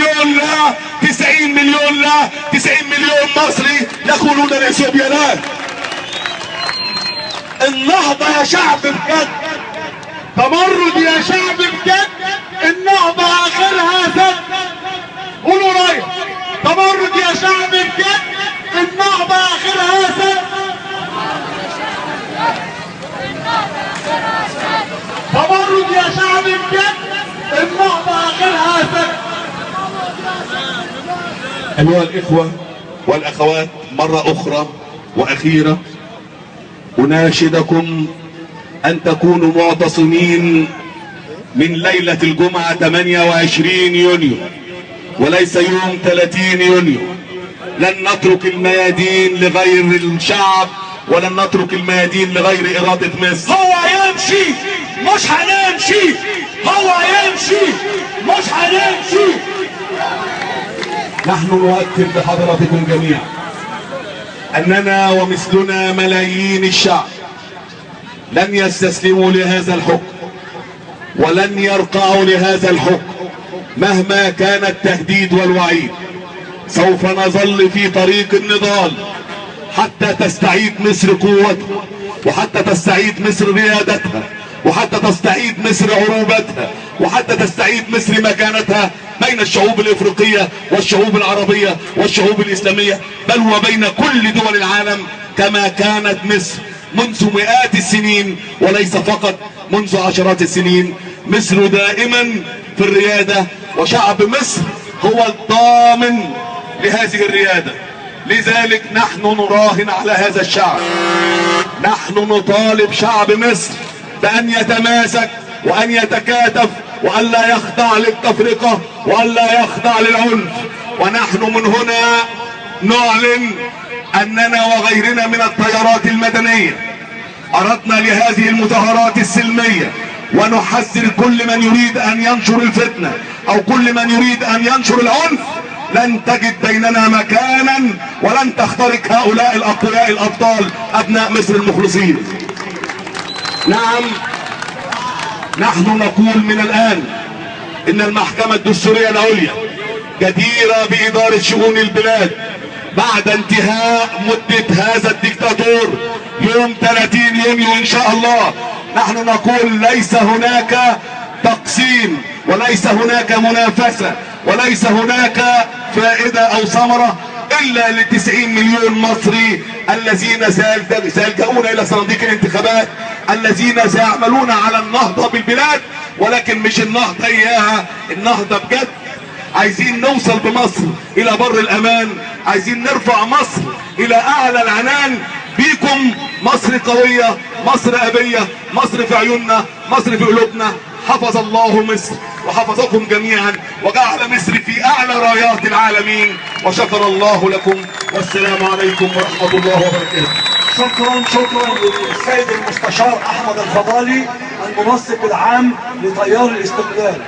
مليون لا، 90 مليون لا، 90 مليون مصري يقولون لاثيوبيا لا. النهضة يا شعب بجد، تمرد يا شعب بجد، النهضة اخرها سد. قولوا رايح، تمرد يا شعب بجد، النهضة اخرها سد. تمرد يا شعب بجد، النهضة اخرها سد. ايها الاخوة والاخوات، مرة اخرى واخيرة اناشدكم ان تكونوا معتصمين من ليلة الجمعة 28 يونيو وليس يوم 30 يونيو. لن نترك الميادين لغير الشعب، ولن نترك الميادين لغير إرادة مصر. هو يمشي مش هنمشي، هو يمشي مش هنمشي. نحن نؤكد لحضراتكم جميعا أننا ومثلنا ملايين الشعب لن يستسلموا لهذا الحكم ولن يرقعوا لهذا الحكم مهما كان التهديد والوعيد. سوف نظل في طريق النضال حتى تستعيد مصر قوتها، وحتى تستعيد مصر ريادتها، وحتى تستعيد مصر عروبتها، وحتى تستعيد مصر مكانتها بين الشعوب الافريقية والشعوب العربية والشعوب الاسلامية، بل وبين كل دول العالم كما كانت مصر منذ مئات السنين وليس فقط منذ عشرات السنين. مصر دائما في الريادة، وشعب مصر هو الضامن لهذه الريادة. لذلك نحن نراهن على هذا الشعب، نحن نطالب شعب مصر بأن يتماسك وأن يتكاتف وأن لا يخضع للتفرقة وأن لا يخضع للعنف. ونحن من هنا نعلن أننا وغيرنا من التيارات المدنية أردنا لهذه المظاهرات السلمية، ونحذر كل من يريد أن ينشر الفتنة أو كل من يريد أن ينشر العنف. لن تجد بيننا مكانا ولن تخترق هؤلاء الأقوياء الأبطال أبناء مصر المخلصين. نعم، نحن نقول من الآن إن المحكمة الدستورية العليا جديرة بإدارة شؤون البلاد بعد انتهاء مدة هذا الدكتاتور يوم 30 يونيو إن شاء الله. نحن نقول ليس هناك تقسيم، وليس هناك منافسة، وليس هناك فائدة أو ثمرة إلا ل90 مليون مصري الذين سيلجؤون إلى صناديق الانتخابات، الذين سيعملون على النهضة بالبلاد، ولكن مش النهضة إياها، النهضة بجد. عايزين نوصل بمصر إلى بر الأمان، عايزين نرفع مصر إلى أعلى العنان بيكم. مصر قوية، مصر أبية، مصر في عيوننا، مصر في قلوبنا. حفظ الله مصر وحفظكم جميعا وجعل مصر في أعلى رايات العالمين، وشكر الله لكم، والسلام عليكم ورحمة الله وبركاته. شكرا للسيد المستشار أحمد الفضالي المنسق العام لتيار الاستقلال.